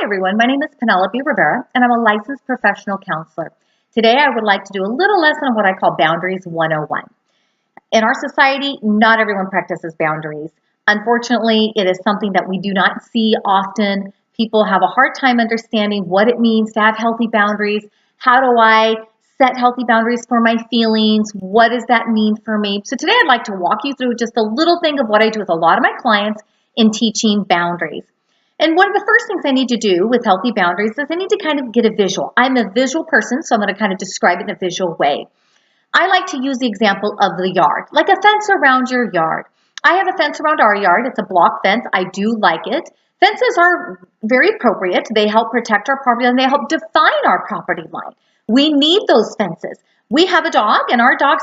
everyone, my name is Penelope Rivera and I'm a licensed professional counselor. Today I would like to do a little lesson on what I call Boundaries 101. In our society, not everyone practices boundaries. Unfortunately, it is something that we do not see often. People have a hard time understanding what it means to have healthy boundaries. How do I set healthy boundaries for my feelings? What does that mean for me? So today I'd like to walk you through just a little thing of what I do with a lot of my clients in teaching boundaries. And one of the first things I need to do with healthy boundaries is I need to kind of get a visual. I'm a visual person, so I'm going to kind of describe it in a visual way. I like to use the example of the yard, like a fence around your yard. I have a fence around our yard. It's a block fence. I do like it. Fences are very appropriate. They help protect our property and they help define our property line. We need those fences. We have a dog, and our dog,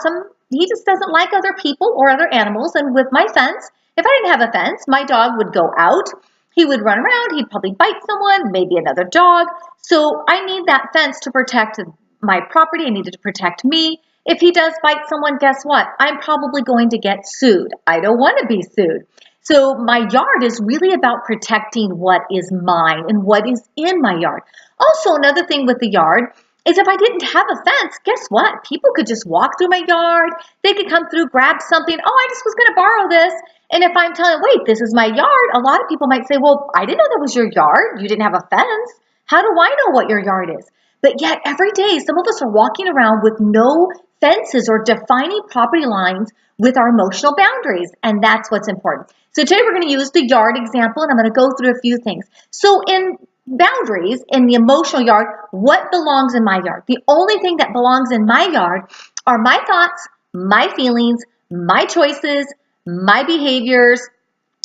he just doesn't like other people or other animals. And with my fence, if I didn't have a fence, my dog would go out. He would run around, he'd probably bite someone, maybe another dog. So I need that fence to protect my property. I need it to protect me. If he does bite someone, guess what? I'm probably going to get sued. I don't want to be sued. So my yard is really about protecting what is mine and what is in my yard. Also, another thing with the yard is if I didn't have a fence, guess what? People could just walk through my yard. They could come through, grab something. Oh, I just was going to borrow this. And if I'm telling, wait, this is my yard, a lot of people might say, well, I didn't know that was your yard. You didn't have a fence. How do I know what your yard is? But yet every day, some of us are walking around with no fences or defining property lines with our emotional boundaries. And that's what's important. So today we're going to use the yard example, and I'm going to go through a few things. So in boundaries, in the emotional yard, what belongs in my yard? The only thing that belongs in my yard are my thoughts, my feelings, my choices, my behaviors,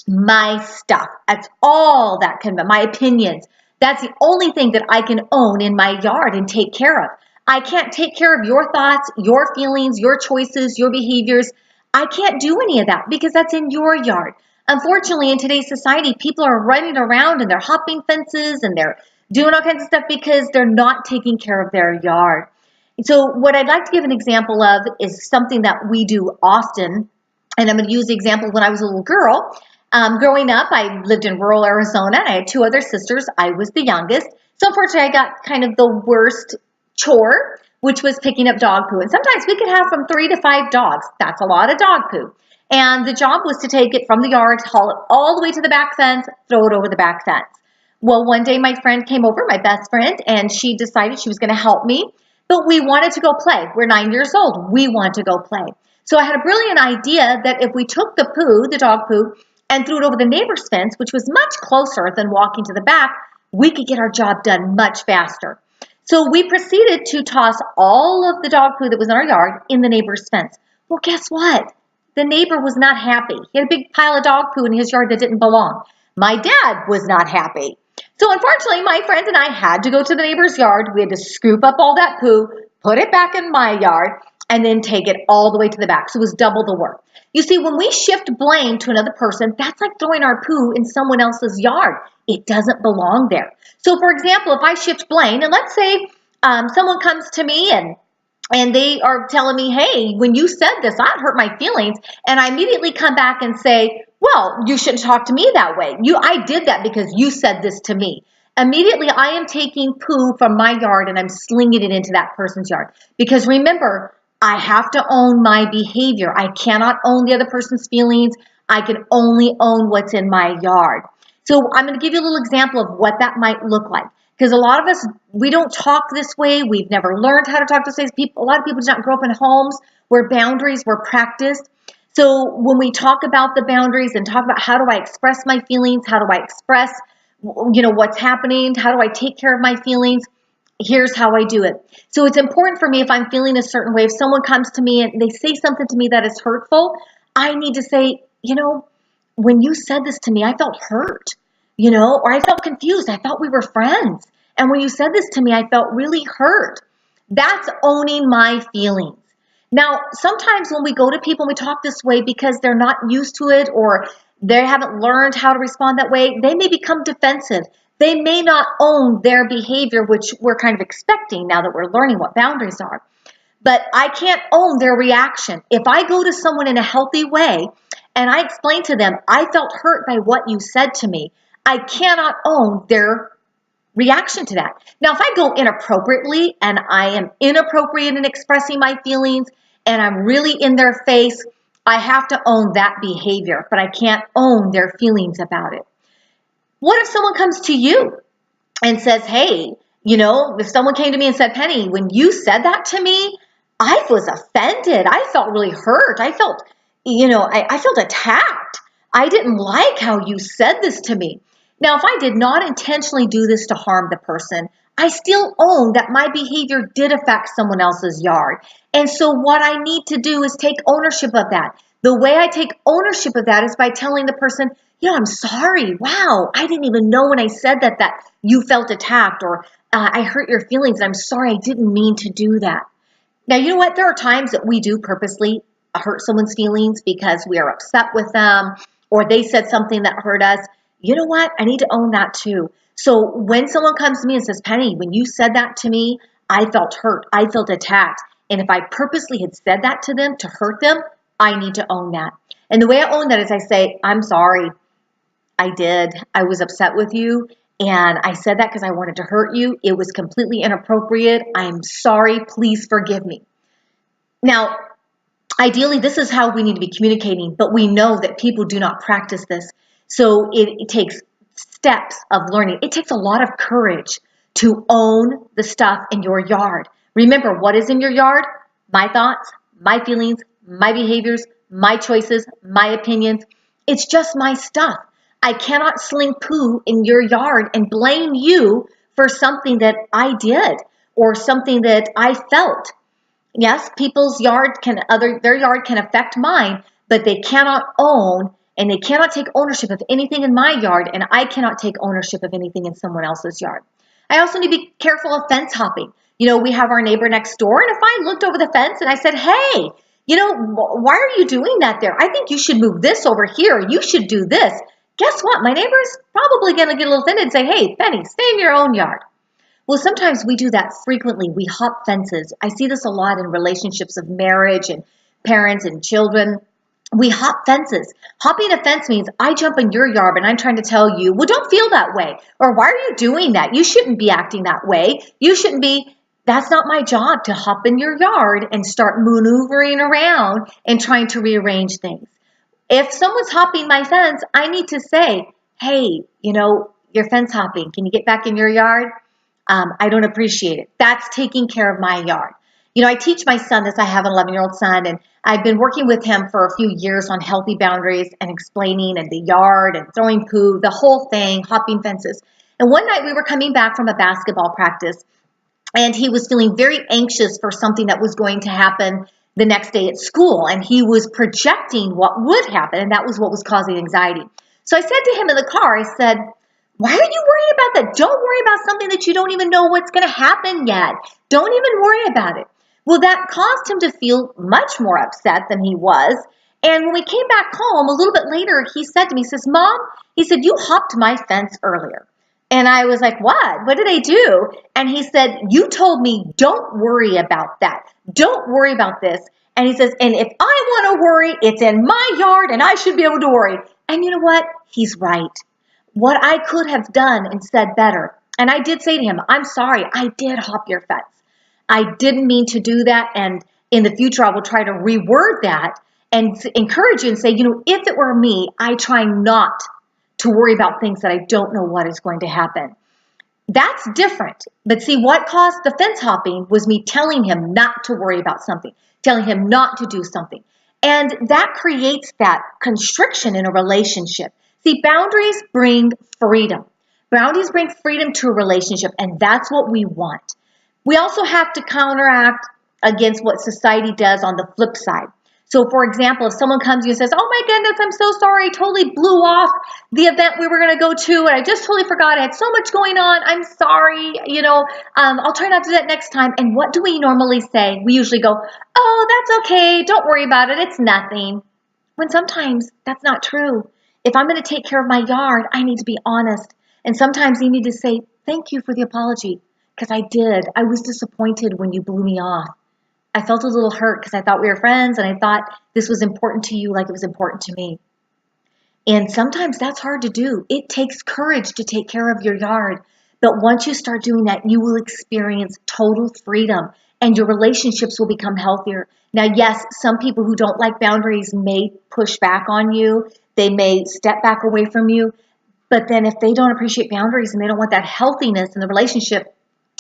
my stuff. That's all that can be, my opinions. That's the only thing that I can own in my yard and take care of. I can't take care of your thoughts, your feelings, your choices, your behaviors. I can't do any of that because that's in your yard. Unfortunately, in today's society, people are running around and they're hopping fences and they're doing all kinds of stuff because they're not taking care of their yard. So what I'd like to give an example of is something that we do often. And I'm going to use the example when I was a little girl. Growing up, I lived in rural Arizona, and I had two other sisters. I was the youngest. So unfortunately, I got kind of the worst chore, which was picking up dog poo. And sometimes we could have from 3 to 5 dogs. That's a lot of dog poo. And the job was to take it from the yard, haul it all the way to the back fence, throw it over the back fence. Well, one day my friend came over, my best friend, and she decided she was going to help me. But we wanted to go play. We're 9 years old. We want to go play. So I had a brilliant idea that if we took the poo, the dog poo, and threw it over the neighbor's fence, which was much closer than walking to the back, we could get our job done much faster. So we proceeded to toss all of the dog poo that was in our yard in the neighbor's fence. Well, guess what? The neighbor was not happy. He had a big pile of dog poo in his yard that didn't belong. My dad was not happy. So unfortunately, my friend and I had to go to the neighbor's yard. We had to scoop up all that poo, put it back in my yard, and then take it all the way to the back. So it was double the work. You see, when we shift blame to another person, that's like throwing our poo in someone else's yard. It doesn't belong there. So for example, if I shift blame, and let's say someone comes to me and they are telling me, hey, when you said this, that hurt my feelings. And I immediately come back and say, well, you shouldn't talk to me that way. I did that because you said this to me. Immediately, I am taking poo from my yard and I'm slinging it into that person's yard. Because remember, I have to own my behavior. I cannot own the other person's feelings. I can only own what's in my yard. So I'm going to give you a little example of what that might look like. Because a lot of us, we don't talk this way. We've never learned how to talk this way. A lot of people do not grow up in homes where boundaries were practiced. So when we talk about the boundaries and talk about how do I express my feelings, how do I express, what's happening, how do I take care of my feelings, here's how I do it. So it's important for me if I'm feeling a certain way, if someone comes to me and they say something to me that is hurtful, I need to say, when you said this to me, I felt hurt, or I felt confused. I thought we were friends. And when you said this to me, I felt really hurt. That's owning my feelings. Now, sometimes when we go to people and we talk this way because they're not used to it or they haven't learned how to respond that way, they may become defensive. They may not own their behavior, which we're kind of expecting now that we're learning what boundaries are. But I can't own their reaction. If I go to someone in a healthy way and I explain to them, I felt hurt by what you said to me, I cannot own their reaction to that. Now, if I go inappropriately and I am inappropriate in expressing my feelings and I'm really in their face, I have to own that behavior, but I can't own their feelings about it. What if someone comes to you and says, hey, if someone came to me and said, Penny, when you said that to me, I was offended. I felt really hurt. I felt, I felt attacked. I didn't like how you said this to me. Now, if I did not intentionally do this to harm the person, I still own that my behavior did affect someone else's yard. And so what I need to do is take ownership of that. The way I take ownership of that is by telling the person, I'm sorry. Wow, I didn't even know when I said that you felt attacked, or I hurt your feelings. I'm sorry, I didn't mean to do that. Now, you know what? There are times that we do purposely hurt someone's feelings because we are upset with them or they said something that hurt us. You know what? I need to own that too. So when someone comes to me and says, Penny, when you said that to me, I felt hurt. I felt attacked. And if I purposely had said that to them to hurt them, I need to own that. And the way I own that is I say, I'm sorry. I did. I was upset with you. And I said that because I wanted to hurt you. It was completely inappropriate. I'm sorry. Please forgive me. Now, ideally, this is how we need to be communicating, but we know that people do not practice this. So it takes steps of learning. It takes a lot of courage to own the stuff in your yard. Remember, what is in your yard? My thoughts, my feelings, my behaviors, my choices, my opinions. It's just my stuff. I cannot sling poo in your yard and blame you for something that I did or something that I felt. Yes, people's their yard can affect mine, but they cannot own and they cannot take ownership of anything in my yard, and I cannot take ownership of anything in someone else's yard. I also need to be careful of fence hopping. We have our neighbor next door, and if I looked over the fence and I said, hey, why are you doing that there? I think you should move this over here. You should do this. Guess what? My neighbor is probably going to get a little offended and say, hey, Penny, stay in your own yard. Well, sometimes we do that frequently. We hop fences. I see this a lot in relationships of marriage and parents and children. We hop fences. Hopping a fence means I jump in your yard and I'm trying to tell you, well, don't feel that way. Or why are you doing that? You shouldn't be acting that way. You shouldn't be. That's not my job to hop in your yard and start maneuvering around and trying to rearrange things. If someone's hopping my fence, I need to say, hey, you're fence hopping. Can you get back in your yard? I don't appreciate it. That's taking care of my yard. I teach my son this. I have an 11-year-old son, and I've been working with him for a few years on healthy boundaries and explaining and the yard and throwing poo, the whole thing, hopping fences. And one night we were coming back from a basketball practice, and he was feeling very anxious for something that was going to happen the next day at school, and he was projecting what would happen, and that was what was causing anxiety. So I said to him in the car, I said, why are you worried about that? Don't worry about something that you don't even know what's going to happen yet. Don't even worry about it. Well, that caused him to feel much more upset than he was. And when we came back home a little bit later, he said to me, he says, Mom, he said, you hopped my fence earlier. And I was like, what? What did I do? And he said, you told me don't worry about that. Don't worry about this. And he says, and if I want to worry, it's in my yard and I should be able to worry. And you know what? He's right. What I could have done and said better. And I did say to him, I'm sorry, I did hop your fence. I didn't mean to do that. And in the future, I will try to reword that and encourage you and say, if it were me, I try not to worry about things that I don't know what is going to happen. That's different. But see, what caused the fence hopping was me telling him not to worry about something, telling him not to do something. And that creates that constriction in a relationship. See, boundaries bring freedom. Boundaries bring freedom to a relationship, and that's what we want. We also have to counteract against what society does on the flip side. So, for example, if someone comes to you and says, oh my goodness, I'm so sorry, I totally blew off the event we were going to go to, and I just totally forgot. I had so much going on. I'm sorry, I'll try not to do that next time. And what do we normally say? We usually go, oh, that's okay. Don't worry about it. It's nothing. When sometimes that's not true. If I'm going to take care of my yard, I need to be honest. And sometimes you need to say, thank you for the apology, because I did. I was disappointed when you blew me off. I felt a little hurt because I thought we were friends and I thought this was important to you like it was important to me. And sometimes that's hard to do. It takes courage to take care of your yard. But once you start doing that, you will experience total freedom and your relationships will become healthier. Now, yes, some people who don't like boundaries may push back on you. They may step back away from you. But then if they don't appreciate boundaries and they don't want that healthiness in the relationship,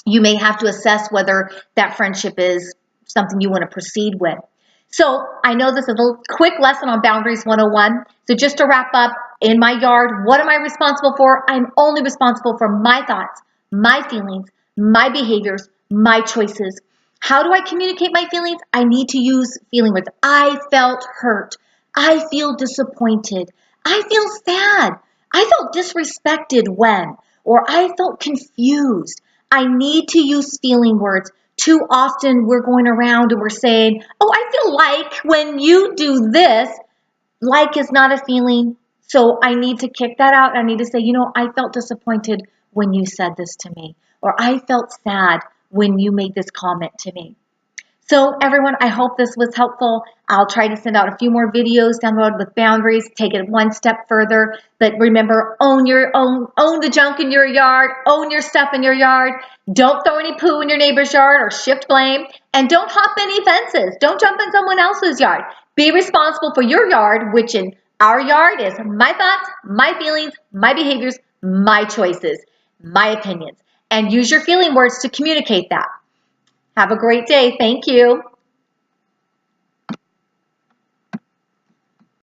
you may have to assess whether that friendship is something you want to proceed with. So I know this is a quick lesson on Boundaries 101. So just to wrap up, in my yard, what am I responsible for? I'm only responsible for my thoughts, my feelings, my behaviors, my choices. How do I communicate my feelings? I need to use feeling words. I felt hurt. I feel disappointed. I feel sad. I felt disrespected when, or I felt confused. I need to use feeling words. Too often we're going around and we're saying, oh, I feel like when you do this. Like is not a feeling. So I need to kick that out. I need to say, I felt disappointed when you said this to me, or I felt sad when you made this comment to me. So everyone, I hope this was helpful. I'll try to send out a few more videos down the road with boundaries, take it one step further. But remember, own the junk in your yard, own your stuff in your yard. Don't throw any poo in your neighbor's yard or shift blame. And don't hop any fences. Don't jump in someone else's yard. Be responsible for your yard, which in our yard is my thoughts, my feelings, my behaviors, my choices, my opinions. And use your feeling words to communicate that. Have a great day. Thank you.